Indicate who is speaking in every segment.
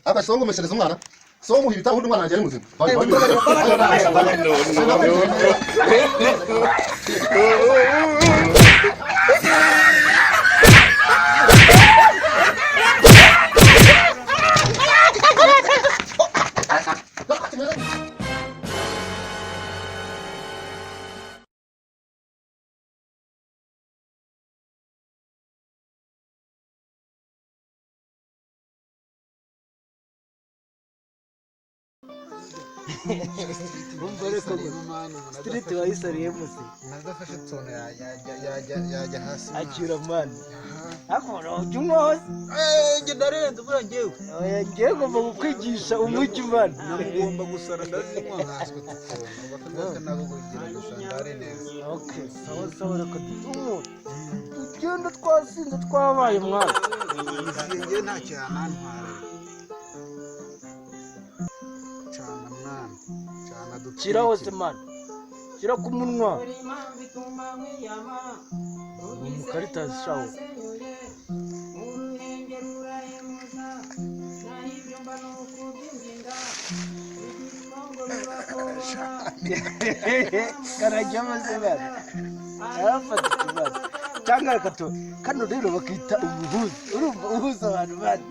Speaker 1: agasongo meshereza umwana so muhibita undi mwana agere muzima
Speaker 2: Street wayisariye musi
Speaker 3: nazafashe tone ya hasi
Speaker 2: akira mani akora ujumose nge ndarenze bura ngewe ngewe ngomba kukwigisha umucyo mani
Speaker 3: ngomba gusara ndazinywa nkaswe tukongo bakavuga nabo kugira gusandare neza
Speaker 2: okay sawa reka dutumo ugenda twasinze twabaye mwana
Speaker 3: nge nta cyana ntware
Speaker 2: Chira hose man. Chira ku munwa. Mukarita shawo. Karajama sebana. Afata kubana. Cyangwa kato kano rero bakita ubuhuza. Urumva uhuza abantu bane.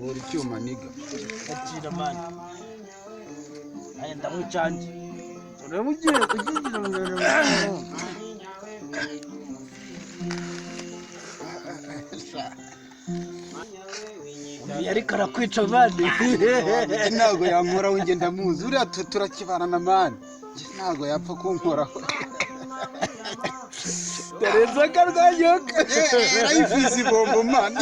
Speaker 3: Ngori cyuma niga
Speaker 2: akira mani aya ndamucanje uramugiye kugigira ngero yari karakwica mani
Speaker 3: ntago yankora winge ndamuzi uriya turakibana na mani ntago yapfa kunkora
Speaker 2: Teresa karganyoka
Speaker 3: ayifisi bombo mani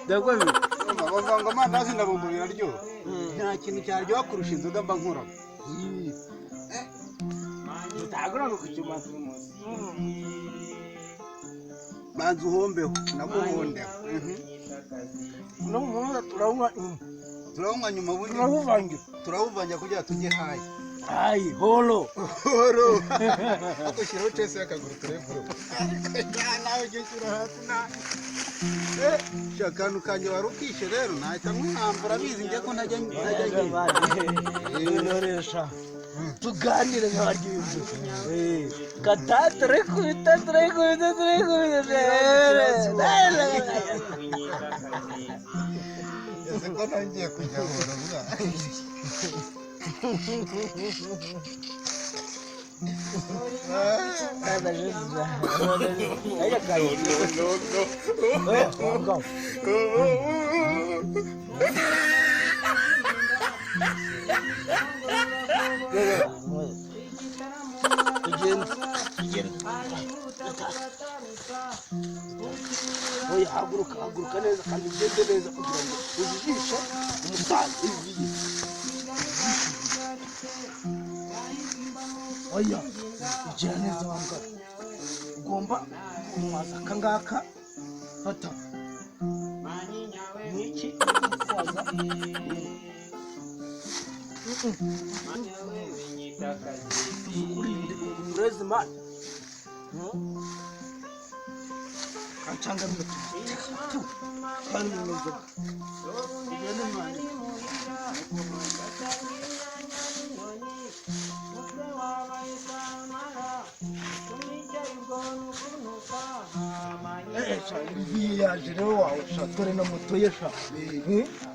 Speaker 2: ndakwemera
Speaker 3: bavanga amandazi ndabombo biraryoha nta kintu cyaryoha kurusha inzoga mba nkora
Speaker 2: utagura kucyuma
Speaker 3: banza uhombeho naguhondeho
Speaker 2: no muza
Speaker 3: turabunga nyuma bundi turabuvanga kugira tujye hayi
Speaker 2: hayi holo
Speaker 3: akushyiraho chese y'akaguru tureburo nawe ujye ushyira hasi na akantu kanjye wari ukishe rero nahita nkuhambura bizi njye ko ntajya
Speaker 2: nyoresha tuganire nk'abaryizi katatare kubita
Speaker 3: ese ko ntangiye kujya boroga
Speaker 2: Nada Jesus. Olha cara. Oya haguruka neza kandi ugende neza kugira ngo ujijishe umusaza ivi. Oya ugira neza wambwa ugomba kumwaza kangaka fata niki kwaza ureze man kachanga mtu kandi nzo ugende man yaje rero wawe dore na moto ye sha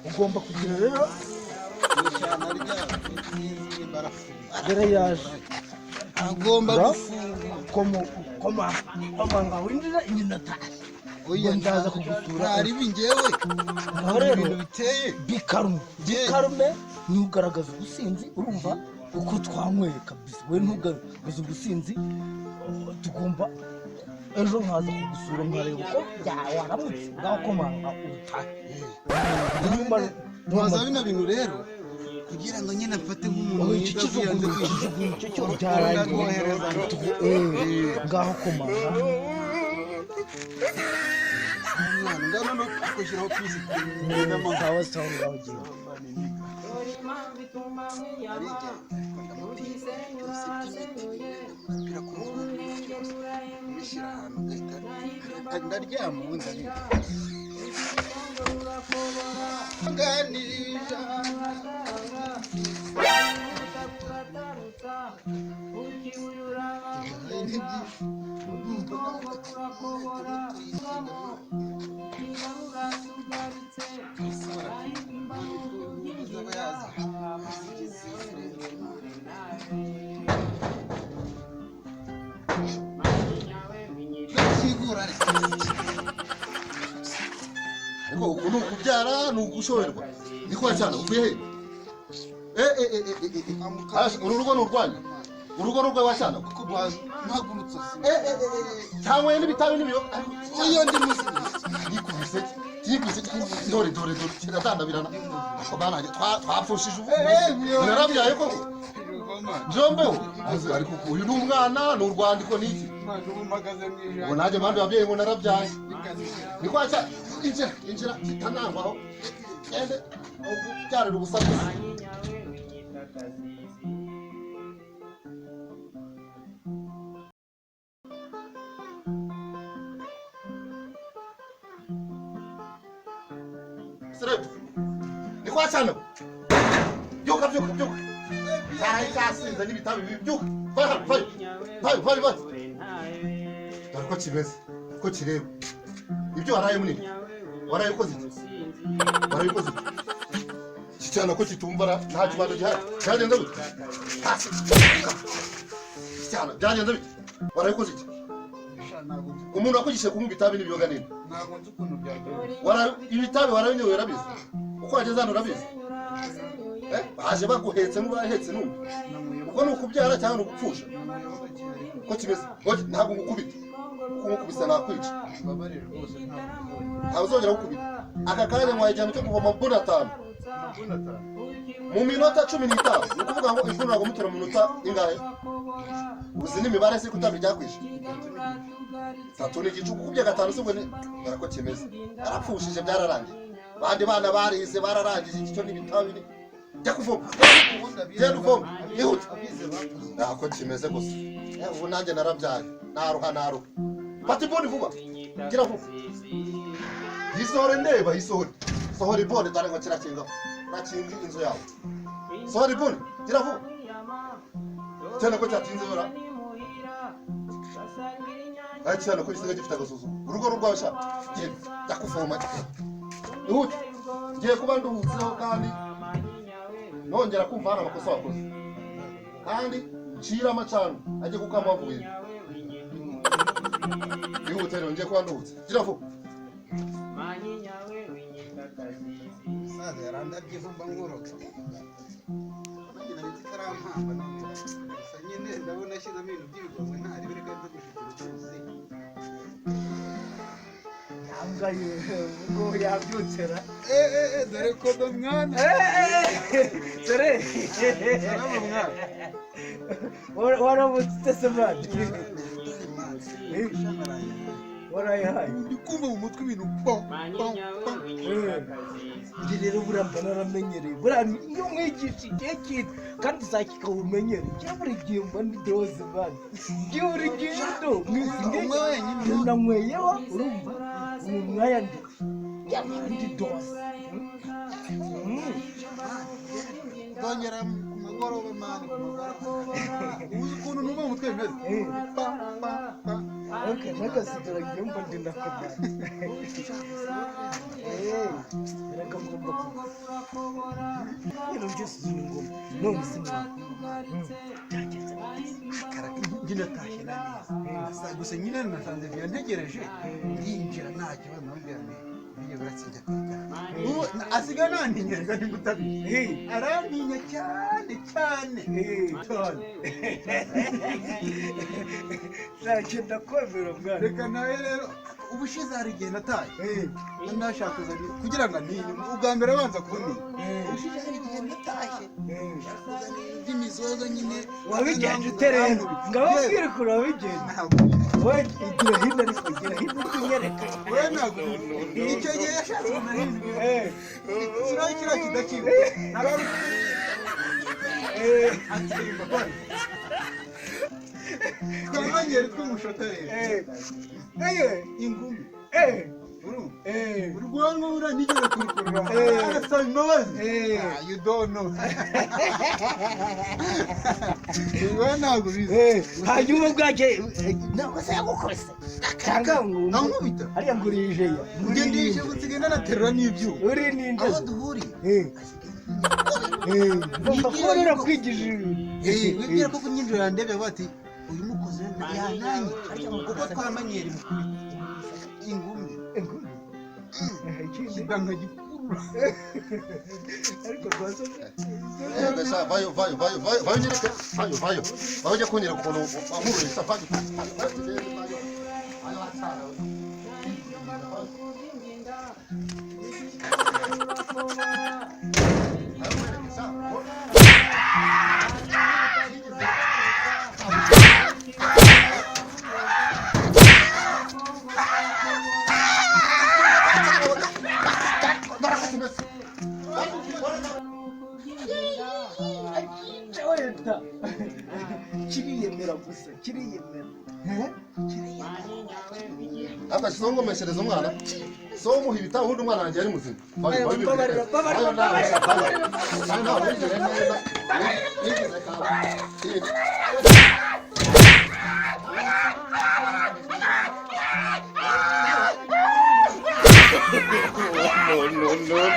Speaker 2: ugomba kugira rero
Speaker 3: ishyana rya barafunga
Speaker 2: dore yaje
Speaker 3: agomba gufunga
Speaker 2: koma ngaho winjira iminota
Speaker 3: oya ndaza kugusura ari bingewe
Speaker 2: rero
Speaker 3: ibintu biteye
Speaker 2: bikarume ni ugaragaza ubusinzi urumva uko twanyweye kabisa we ntugaragaza ubusinzi tugomba ejo nkaza kugusura nkareba uko waramutse ngaho komanga utahe
Speaker 3: ntubaza bino bintu rero kugira ngo nyine mfate nk'umuntu
Speaker 2: wikikizugu cyo byarangiye ngaho komanga
Speaker 3: umwana ngano no gushyiraho pisi
Speaker 2: ngaho sawa ngaho giye
Speaker 3: ndaryama ubundi nganirira
Speaker 1: ariko ukuntu kubyara ni ugushoberwa niko cyane uvuye urugo ni urwanyu urugo rugwe washana
Speaker 3: kuko mpagurutse
Speaker 1: cyangwa n'ibitabi n'ibiyo
Speaker 3: iyo ndi muzima
Speaker 1: yikubise dore kiratandabirana ako bana twapfushije ubu narabyaye ko Jombeho ariko uyu ni umwana ni urwandiko niki ngo naje mande babyeyi ngo narabyaye ni kwacha injira kitanangwaho ende ubyarira ubusabuzi Sirep ni kwacha no byuka Sasinze n'ibitabi bibyuka vai Dariko kibeze ko kireba ibyo waraye munini waraye ukoze cyane ko kitumbara nta kibando gihari cyagenze bite cyane byagenze bite waraye ukoze iki umuntu akugishe kumva ibitabi n'ibiyoga nini
Speaker 3: ntabwo nzi ukuntu byagenze
Speaker 1: waraye ibitabi waraye nyewe yarabize uko wageze hano urabize baje baguhetse n'ubahetse n'umwe uko ni ukubyara cyangwa ni ugupfusha ko kimeze ntabwo ngukubita uko ngukubisa nakwica ntabwo uzongera gukubita aka kanya mwajyana cyo kuvoma mbuna 5 mu minota 15 ni ukuvuga ngo imbuna nagomutera mu minota ingahe uzi n'imibare se kutabijya kwisha 3 n'igicuku kubye 5 se ubone barako kimeze arapfushije byararangiye bandi bana barize bararangije icyo n'ibitabi jya kuvoma yihuta nako kimeze gusa ubu nanjye narabyaye naruha fata iboni vuba gira vuba yisohore ndeba sohora iboni dore ngo kirakinga urakinga inzu yawe sohora iboni gira vuba cyane ko cyatinze bora cyane ko gisigaye gifite agasuzuma urugo rwasha jya kuvoma yihuta ngiye kuba nduhutseho kandi nongera kumva hano amakosa wakoze kandi ncira amacano ajye kukama avuye ihute nongeye kuba nduhutse gira vuba
Speaker 3: saza yarandabye vuba ngoroka bagina biti karampamba none nyine ndabona ashyizemo ibintu by'ibigomwe ntari bireka byo gushikira utuzi
Speaker 2: yambaye ngo yabyutsera
Speaker 3: dore ko do mwana
Speaker 2: dore waramutse se mwana warayihaye
Speaker 3: ndi kumva mu mutwe ibintu
Speaker 2: ndi rero buramba naramenyereye burani iyo mwigisha igihe cyitwa kandi zakikawumenyere igihe buri gihe mba ndi doze mwana igihe buri gihe ndo
Speaker 3: umwe wenyine
Speaker 2: namweyeho urumva umwanya ndi yabandi doze
Speaker 3: dongera ku magoroba mani ku magoroba uzi ukuntu numva mu mutwe bimeze
Speaker 2: okay nakasidura ngemba ndi nakoma reka ngomba ino ngese ngomba none sinwa
Speaker 3: nyine atashye neza gusa nyine nasanze bya ntegereje yinjira nta kibazo nambwira biye buratsinda ubu asiga nantinyerega ndi gutabiye arantinya cyane
Speaker 2: nakenda kwemera mwana
Speaker 3: reka nawe rero ubushize hari igihe nataye nashaka kuzana kugira ngo ntinye ubwa mbere abanza kubona ubushize hari igihe nataye by'imizozo nyine
Speaker 2: wabigenje utereye ngabo bwire kure wabigenje we igira hino ariko igira hino kunyereka
Speaker 3: we ntabwo icyo gihe yashatse na hino sinaho kiriya kidakiwe twamenyere tw'umushotorere ingumi urumva
Speaker 2: Eh.
Speaker 3: urwango buriya nigeze kurukurura
Speaker 2: Eh.
Speaker 3: arasaba imbabazi
Speaker 2: Eh.
Speaker 3: you don't know iwe ntabwo ubizi
Speaker 2: hanyuma bwake ntabwo se yagukubise cyangwa ngo
Speaker 3: nankubita
Speaker 2: hariya ngurije ya
Speaker 3: ugendeshe gusigana naterura n'ibyuma
Speaker 2: uri ninde
Speaker 3: aho duhuriye
Speaker 2: ngomba kuba narakwigisha
Speaker 3: wibwira ko kunyinjira yandebe bati uyu mukozi yananye kuko twamanyera ingumi kiba nkagikurura
Speaker 2: ariko rwose
Speaker 1: Besha, vayo nyereke, vayo ujya kunyereka ukuntu wamururisa, vayo atara.
Speaker 2: kiriyemera gusa kiriyemera
Speaker 1: Akasongomeshereza umwana so umuhibita ubundi umwana wanjye ari muzima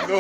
Speaker 1: no.